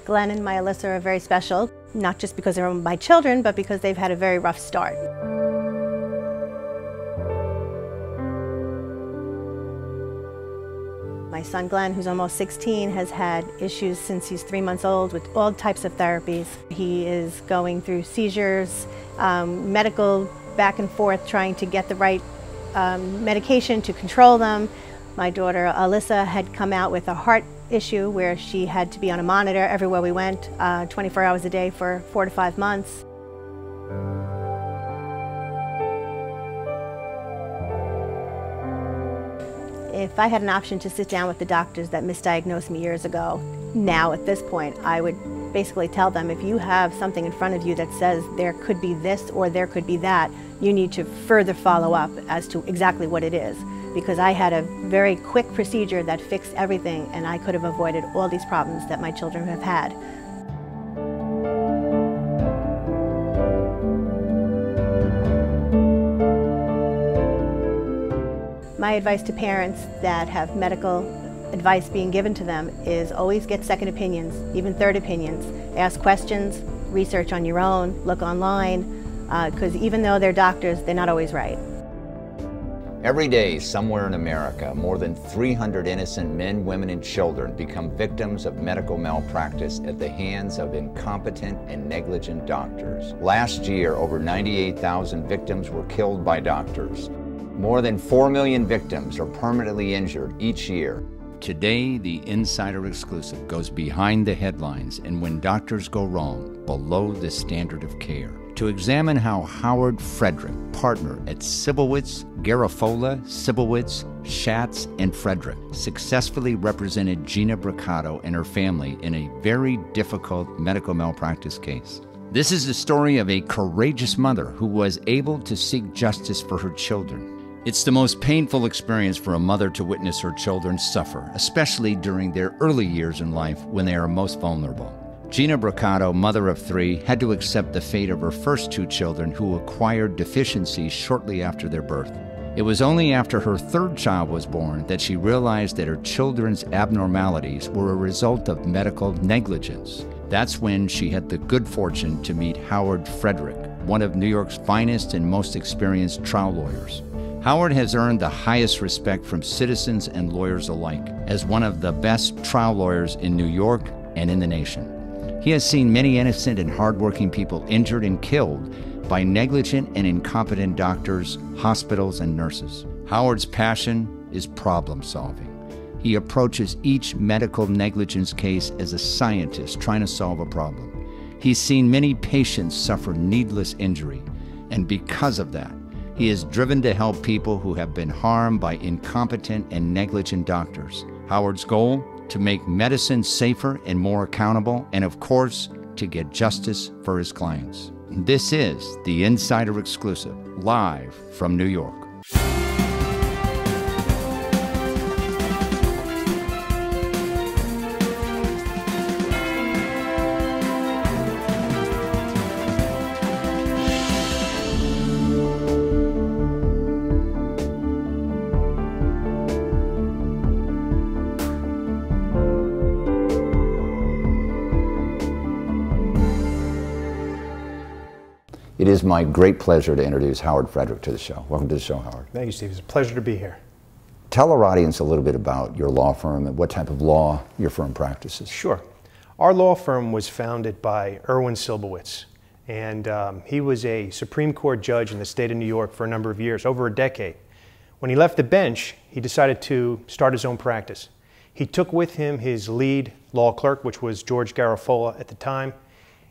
Glenn and my Alyssa are very special, not just because they're my children, but because they've had a very rough start. My son Glenn, who's almost 16, has had issues since he's 3 months old with all types of therapies. He is going through seizures, medical back and forth, trying to get the right medication to control them. My daughter Alyssa had come out with a heart issue where she had to be on a monitor everywhere we went, 24 hours a day for 4 to 5 months. If I had an option to sit down with the doctors that misdiagnosed me years ago, now at this point, I would basically tell them, if you have something in front of you that says there could be this or there could be that, you need to further follow up as to exactly what it is. Because I had a very quick procedure that fixed everything, and I could have avoided all these problems that my children have had. My advice to parents that have medical advice being given to them is always get second opinions, even third opinions. Ask questions, research on your own, look online, because even though they're doctors, they're not always right. Every day, somewhere in America, more than 300 innocent men, women, and children become victims of medical malpractice at the hands of incompetent and negligent doctors. Last year, over 98,000 victims were killed by doctors. More than 4 million victims are permanently injured each year. Today, the Insider Exclusive goes behind the headlines and when doctors go wrong, below the standard of care, to examine how Howard Frederick, partner at Silbowitz, Garafola, Silbowitz, Schatz, and Frederick, successfully represented Gina Brucato and her family in a very difficult medical malpractice case. This is the story of a courageous mother who was able to seek justice for her children. It's the most painful experience for a mother to witness her children suffer, especially during their early years in life when they are most vulnerable. Gina Brucato, mother of 3, had to accept the fate of her first 2 children who acquired deficiencies shortly after their birth. It was only after her 3rd child was born that she realized that her children's abnormalities were a result of medical negligence. That's when she had the good fortune to meet Howard Frederick, one of New York's finest and most experienced trial lawyers. Howard has earned the highest respect from citizens and lawyers alike as one of the best trial lawyers in New York and in the nation. He has seen many innocent and hardworking people injured and killed by negligent and incompetent doctors, hospitals, and nurses. Howard's passion is problem solving. He approaches each medical negligence case as a scientist trying to solve a problem. He's seen many patients suffer needless injury, and because of that, he is driven to help people who have been harmed by incompetent and negligent doctors. Howard's goal? To make medicine safer and more accountable, and of course, to get justice for his clients. This is the Insider Exclusive, live from New York. It is my great pleasure to introduce Howard Frederick to the show. Welcome to the show, Howard. Thank you, Steve. It's a pleasure to be here. Tell our audience a little bit about your law firm and what type of law your firm practices. Sure. Our law firm was founded by Ptr Silbowitz, and he was a Supreme Court judge in the state of New York for a number of years, over a decade. When he left the bench, he decided to start his own practice. He took with him his lead law clerk, which was George Garafola at the time,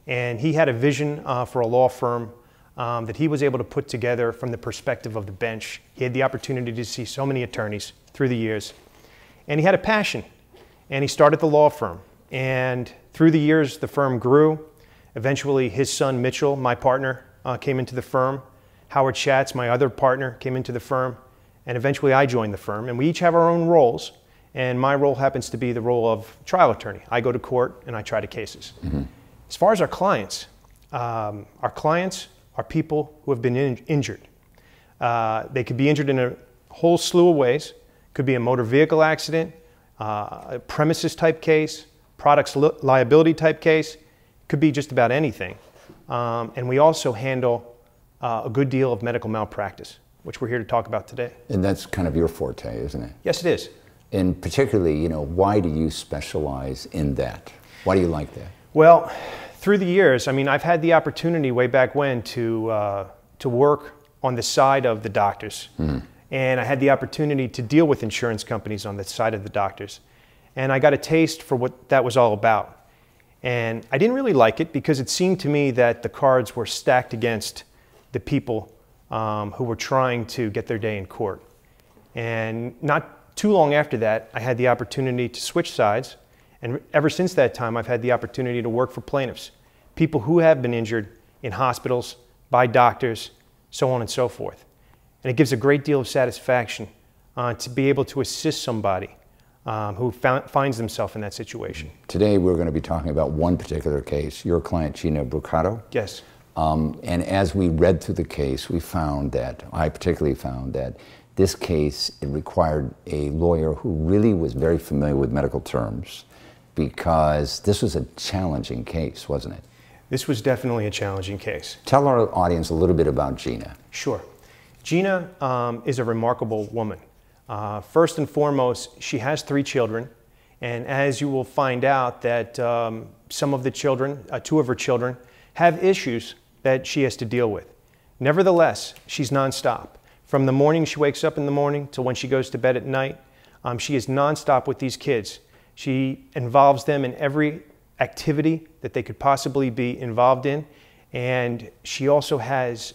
and he had a vision for a law firm that he was able to put together from the perspective of the bench. He had the opportunity to see so many attorneys through the years, and he had a passion, and he started the law firm. And through the years, the firm grew. Eventually, his son Mitchell, my partner, came into the firm. Howard Schatz, my other partner, came into the firm, and eventually I joined the firm. And we each have our own roles, and my role happens to be the role of trial attorney. I go to court and I try the cases. Mm-hmm. As far as our clients are people who have been injured. They could be injured in a whole slew of ways. Could be a motor vehicle accident, a premises type case, products liability type case, could be just about anything. And we also handle a good deal of medical malpractice, which we're here to talk about today. And that's kind of your forte, isn't it? Yes, it is. And particularly, why do you specialize in that? Why do you like that? Well, through the years, I mean, I've had the opportunity way back when to work on the side of the doctors. Mm-hmm. And I had the opportunity to deal with insurance companies on the side of the doctors. And I got a taste for what that was all about. And I didn't really like it because it seemed to me that the cards were stacked against the people who were trying to get their day in court. And not too long after that, I had the opportunity to switch sides. And ever since that time, I've had the opportunity to work for plaintiffs, people who have been injured in hospitals, by doctors, so on and so forth. And it gives a great deal of satisfaction to be able to assist somebody who finds themselves in that situation. Today we're going to be talking about one particular case, your client Gina Brucato. Yes. And as we read through the case, I particularly found that this case, it required a lawyer who really was very familiar with medical terms, because this was a challenging case, wasn't it? This was definitely a challenging case. Tell our audience a little bit about Gina. Sure. Gina is a remarkable woman. First and foremost, she has 3 children, and as you will find out that some of the children, 2 of her children, have issues that she has to deal with. Nevertheless, she's nonstop. From the morning she wakes up in the morning to when she goes to bed at night, she is nonstop with these kids. She involves them in every activity that they could possibly be involved in, and she also has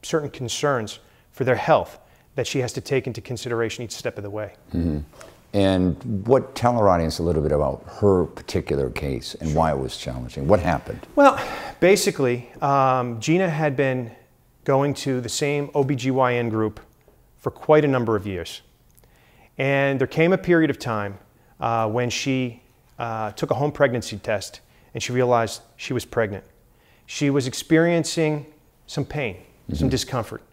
certain concerns for their health that she has to take into consideration each step of the way. Mm-hmm. And tell our audience a little bit about her particular case and why it was challenging. What happened? Well, basically, Gina had been going to the same OBGYN group for quite a number of years. And there came a period of time when she took a home pregnancy test and she realized she was pregnant. She was experiencing some pain, some discomfort.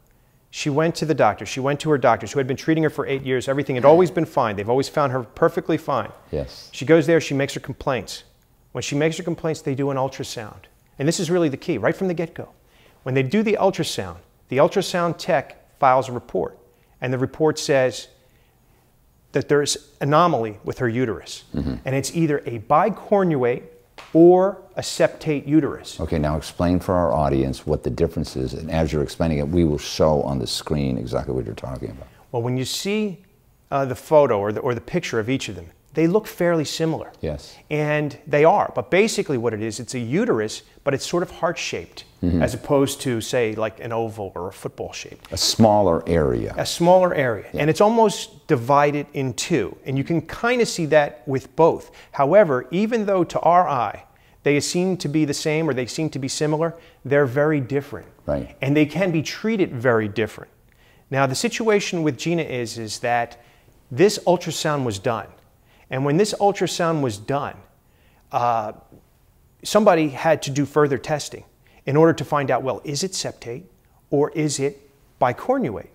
She went to the doctor. She went to her doctors who had been treating her for 8 years. Everything had always been fine. They've always found her perfectly fine. Yes. She goes there, she makes her complaints. When she makes her complaints, they do an ultrasound. And this is really the key, right from the get-go. When they do the ultrasound tech files a report. And the report says that there's anomaly with her uterus. Mm-hmm. And it's either a bicornuate or a septate uterus. Okay, now explain for our audience what the difference is, and as you're explaining it, we will show on the screen exactly what you're talking about. Well, when you see the photo or the picture of each of them, they look fairly similar. Yes. And they are, but basically what it is, it's a uterus, but it's sort of heart-shaped, as opposed to, say, like an oval or a football shape. A smaller area. A smaller area, yeah. And it's almost divided in 2, and you can kind of see that with both. However, even though to our eye, they seem to be the same or they seem to be similar, they're very different. Right. And they can be treated very different. Now, the situation with Gina is that this ultrasound was done. And when this ultrasound was done, somebody had to do further testing in order to find out, well, is it septate or is it bicornuate?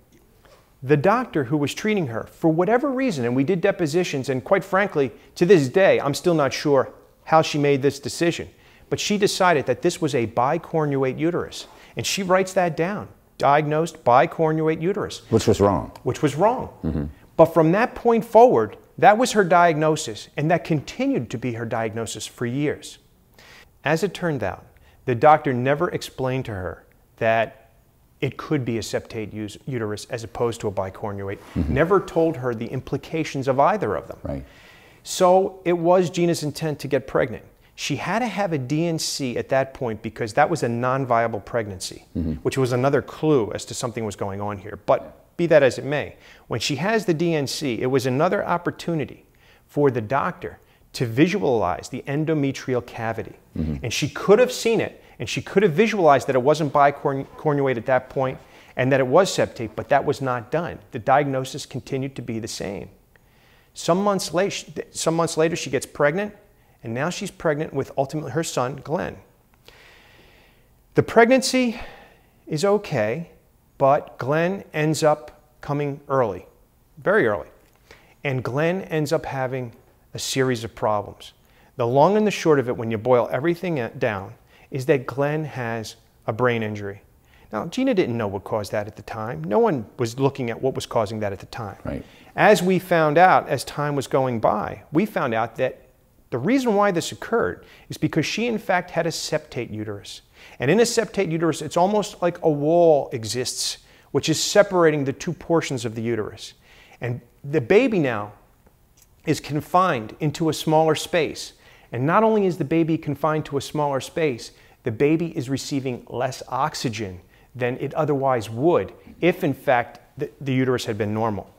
The doctor who was treating her, for whatever reason, and we did depositions, and quite frankly, to this day, I'm still not sure how she made this decision, but she decided that this was a bicornuate uterus. And she writes that down, diagnosed bicornuate uterus. Which was wrong. Which was wrong. Mm-hmm. But from that point forward, that was her diagnosis, and that continued to be her diagnosis for years. As it turned out, the doctor never explained to her that it could be a septate uterus as opposed to a bicornuate, never told her the implications of either of them. Right. So it was Gina's intent to get pregnant. She had to have a DNC at that point because that was a non-viable pregnancy, which was another clue as to something was going on here. But be that as it may, when she has the DNC, it was another opportunity for the doctor to visualize the endometrial cavity. And she could have seen it, and she could have visualized that it wasn't bicornuate at that point and that it was septate, but that was not done. The diagnosis continued to be the same. Some months later, she gets pregnant, and now she's pregnant with ultimately her son, Glenn. The pregnancy is okay, but Glenn ends up coming early, very early. And Glenn ends up having a series of problems. The long and the short of it, when you boil everything down, is that Glenn has a brain injury. Now, Gina didn't know what caused that at the time. No one was looking at what was causing that at the time. Right. As we found out, as time was going by, we found out that the reason why this occurred is because she, in fact, had a septate uterus. And in a septate uterus, it's almost like a wall exists, which is separating the two portions of the uterus. And the baby now is confined into a smaller space. And not only is the baby confined to a smaller space, the baby is receiving less oxygen than it otherwise would if, in fact, the uterus had been normal.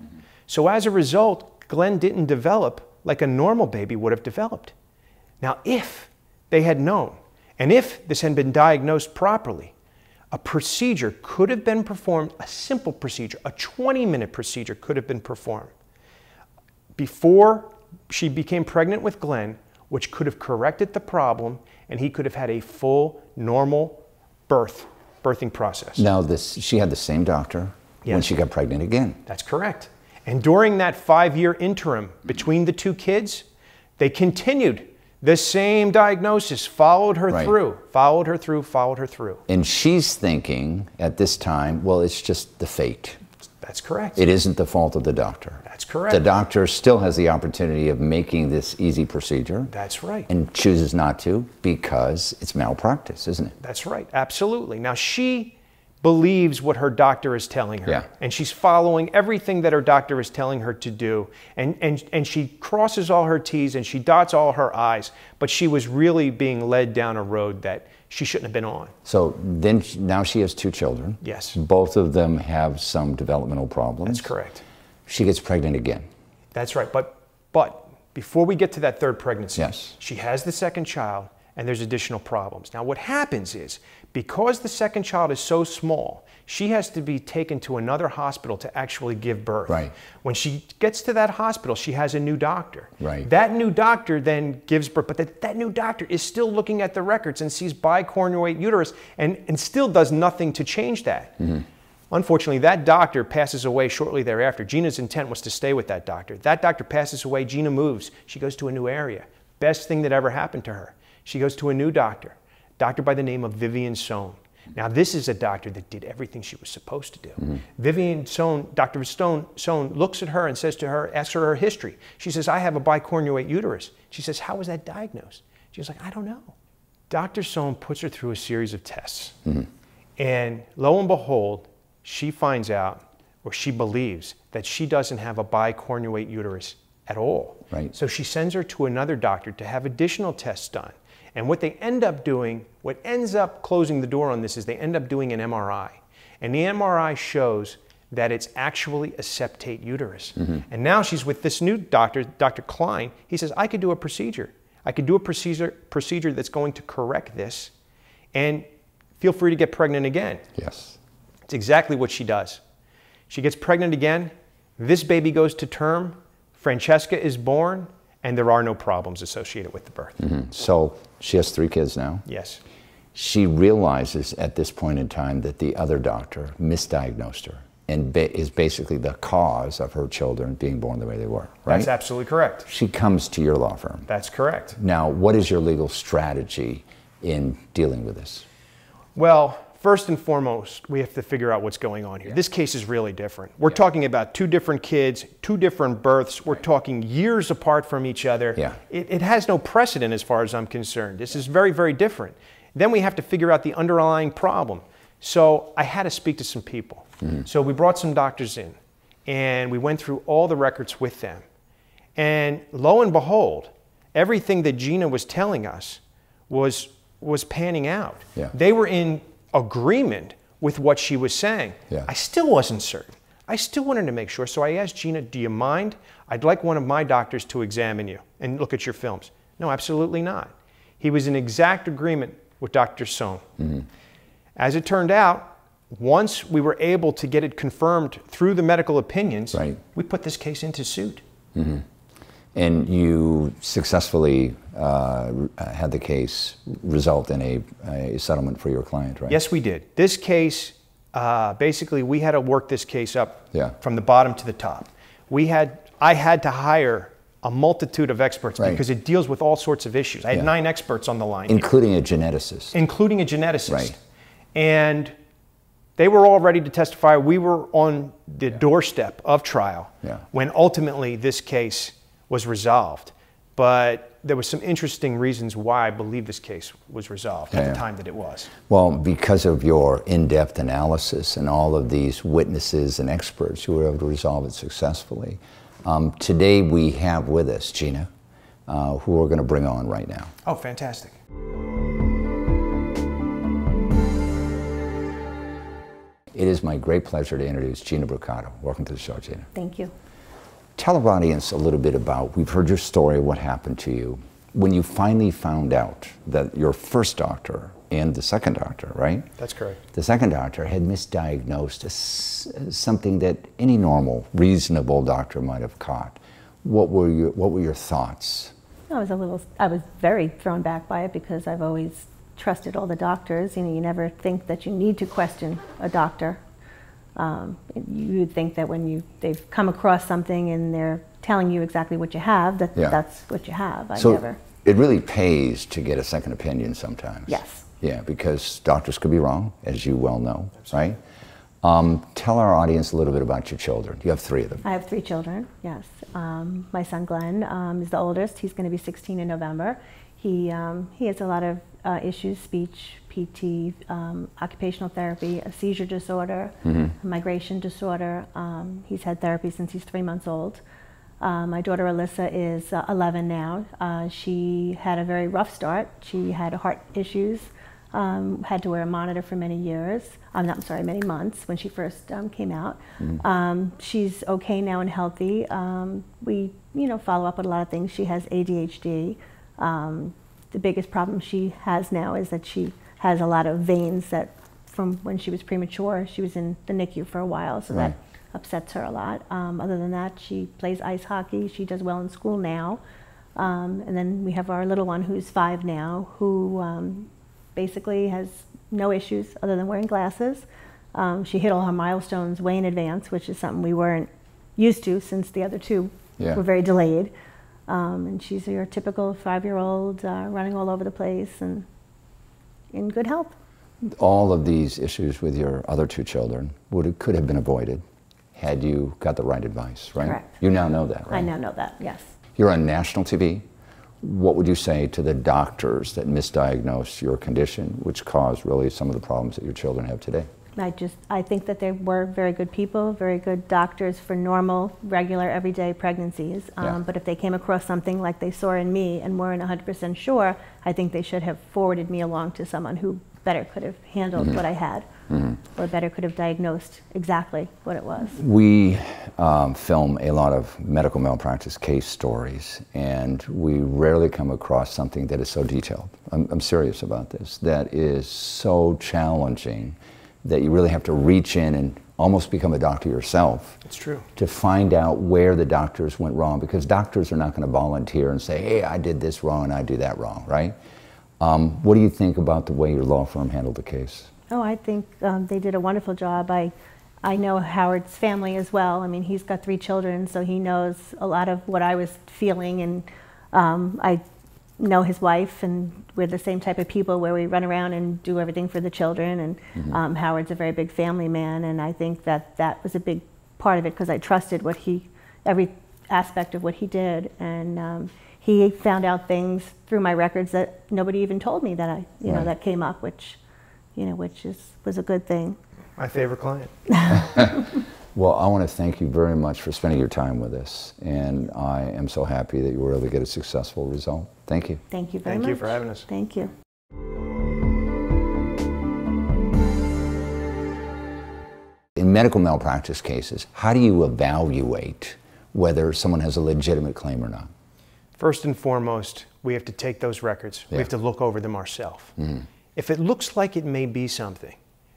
So as a result, Glenn didn't develop like a normal baby would have developed. Now, if they had known, and if this had been diagnosed properly, a procedure could have been performed, a simple procedure, a 20-minute procedure could have been performed before she became pregnant with Glenn, which could have corrected the problem, and he could have had a full, normal birthing process. Now, she had the same doctor when she got pregnant again. That's correct. And during that 5-year interim between the two kids, they continued the same diagnosis, followed her through, followed her through, followed her through. And she's thinking at this time, well, it's just the fate. That's correct. It isn't the fault of the doctor. That's correct. The doctor still has the opportunity of making this easy procedure. That's right. And chooses not to because it's malpractice, isn't it? That's right. Absolutely. Now, she believes what her doctor is telling her. Yeah. And she's following everything that her doctor is telling her to do. And she crosses all her T's and she dots all her I's. But she was really being led down a road that she shouldn't have been on. So then now she has 2 children. Yes. Both of them have some developmental problems. That's correct. She gets pregnant again. That's right. But before we get to that 3rd pregnancy, yes, she has the 2nd child and there's additional problems. Now what happens is, because the 2nd child is so small, she has to be taken to another hospital to actually give birth. Right. When she gets to that hospital, she has a new doctor. Right. That new doctor then gives birth, but that new doctor is still looking at the records and sees bicornuate uterus and still does nothing to change that. Mm-hmm. Unfortunately, that doctor passes away shortly thereafter. Gina's intent was to stay with that doctor. That doctor passes away, Gina moves. She goes to a new area. Best thing that ever happened to her. She goes to a new doctor by the name of Vivian Sohn. Now, this is a doctor that did everything she was supposed to do. Mm-hmm. Vivian Sohn, Dr. Sohn looks at her and says to her, asks her history. She says, I have a bicornuate uterus. She says, how was that diagnosed? She was like, I don't know. Dr. Sohn puts her through a series of tests. Mm-hmm. And lo and behold, she finds out, or she believes, that she doesn't have a bicornuate uterus at all. Right. So she sends her to another doctor to have additional tests done. And what they end up doing, what ends up closing the door on this, is they end up doing an MRI. And the MRI shows that it's actually a septate uterus. Mm-hmm. And now she's with this new doctor, Dr. Klein. He says, I could do a procedure. I could do a procedure that's going to correct this, and feel free to get pregnant again. Yes. It's exactly what she does. She gets pregnant again. This baby goes to term. Francesca is born. And there are no problems associated with the birth. Mm-hmm. So she has 3 kids now. Yes. She realizes at this point in time that the other doctor misdiagnosed her and is basically the cause of her children being born the way they were, right? That's absolutely correct. She comes to your law firm. That's correct. Now, what is your legal strategy in dealing with this? Well, first and foremost, we have to figure out what's going on here. Yeah. This case is really different. We're talking about 2 different kids, 2 different births. We're talking years apart from each other. Yeah. It has no precedent as far as I'm concerned. This is very, very different. Then we have to figure out the underlying problem. So I had to speak to some people. Mm-hmm. So we brought some doctors in, and we went through all the records with them. And lo and behold, everything that Gina was telling us was panning out. Yeah. They were in agreement with what she was saying. Yeah. I still wasn't certain. I still wanted to make sure. So I asked Gina, do you mind? I'd like one of my doctors to examine you and look at your films. No, absolutely not. He was in exact agreement with Dr. Sohn. Mm-hmm. As it turned out, once we were able to get it confirmed through the medical opinions, right, we put this case into suit. Mm-hmm. And you successfully had the case result in a settlement for your client, right? Yes, we did. This case, basically, we had to work this case up yeah, from the bottom to the top. I had to hire a multitude of experts because it deals with all sorts of issues. I had 9 experts on the line. Including a geneticist. Including a geneticist. Right. And they were all ready to testify. We were on the doorstep of trial when ultimately this case was resolved. But there was some interesting reasons why I believe this case was resolved at the time that it was. Well, because of your in-depth analysis and all of these witnesses and experts, you were able to resolve it successfully. Today we have with us Gina, who we're going to bring on right now. Oh, fantastic. It is my great pleasure to introduce Gina Brucato. Welcome to the show, Gina. Thank you. Tell our audience a little bit about, we've heard your story, what happened to you. When you finally found out that your first doctor and the second doctor, right? That's correct. The second doctor had misdiagnosed something that any normal, reasonable doctor might have caught. What were your thoughts? I was very thrown back by it because I've always trusted all the doctors. You know, you never think that you need to question a doctor. You would think that when they've come across something and they're telling you exactly what you have, that's what you have. It really pays to get a second opinion sometimes. Yes. Yeah, because doctors could be wrong, as you well know, right? Tell our audience a little bit about your children. You have 3 of them. I have 3 children, yes. My son Glenn is the oldest. He's going to be 16 in November. He has a lot of issues, speech, PT, occupational therapy, a seizure disorder, a migration disorder. He's had therapy since he's 3 months old. My daughter Alyssa is 11 now. She had a very rough start. She had heart issues, had to wear a monitor for many years. Many months when she first came out. She's okay now and healthy. We, follow up with a lot of things. She has ADHD. The biggest problem she has now is that she has a lot of veins that from when she was premature, she was in the NICU for a while, so that upsets her a lot. Other than that, she plays ice hockey. She does well in school now. And then we have our little one who's 5 now, who basically has no issues other than wearing glasses. She hit all her milestones way in advance, which is something we weren't used to since the other 2 were very delayed. And she's your typical 5-year-old running all over the place and in good health. All of these issues with your other 2 children could have been avoided had you got the right advice, right? Correct. You now know that, right? I now know that, yes. You're on national TV. What would you say to the doctors that misdiagnosed your condition, which caused really some of the problems that your children have today? I think that they were very good people, very good doctors for normal, regular, everyday pregnancies. But if they came across something like they saw in me and weren't 100% sure, I think they should have forwarded me along to someone who better could have handled what I had, or better could have diagnosed exactly what it was. We film a lot of medical malpractice case stories, and we rarely come across something that is so detailed. I'm serious about this. That is so challenging that you really have to reach in and almost become a doctor yourself. It's true. To find out where the doctors went wrong, because doctors are not going to volunteer and say, hey, I did this wrong and I do that wrong, right? What do you think about the way your law firm handled the case? Oh, I think they did a wonderful job. I know Howard's family as well. I mean, he's got 3 children, so he knows a lot of what I was feeling, and I know his wife, and we're the same type of people where we run around and do everything for the children, and Howard's a very big family man, and I think that was a big part of it because I trusted every aspect of what he did, and he found out things through my records that nobody even told me that that came up, which was a good thing. My favorite client. Well, I want to thank you very much for spending your time with us, and I am so happy that you were able to get a successful result. Thank you. Thank you very much. Thank you for having us. Thank you. In medical malpractice cases, how do you evaluate whether someone has a legitimate claim or not? First and foremost, we have to take those records. We have to look over them ourselves. If it looks like it may be something,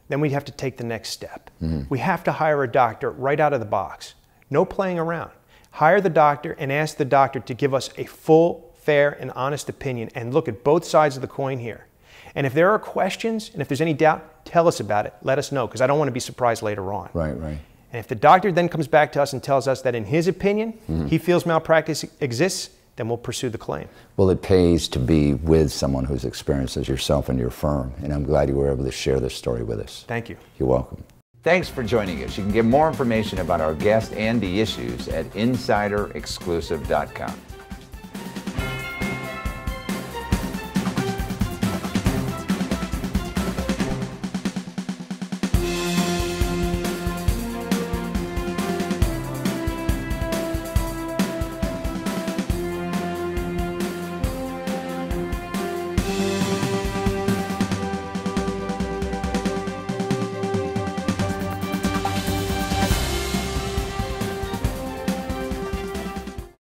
then we have to take the next step. We have to hire a doctor right out of the box. No playing around. Hire the doctor and ask the doctor to give us a full, fair, and honest opinion and look at both sides of the coin here. And if there are questions and if there's any doubt, tell us about it. Let us know, because I don't want to be surprised later on. Right, right. And if the doctor then comes back to us and tells us that in his opinion, he feels malpractice exists, then we'll pursue the claim. Well, it pays to be with someone who's experienced as yourself and your firm, and I'm glad you were able to share this story with us. Thank you. You're welcome. Thanks for joining us. You can get more information about our guest and the issues at insiderexclusive.com.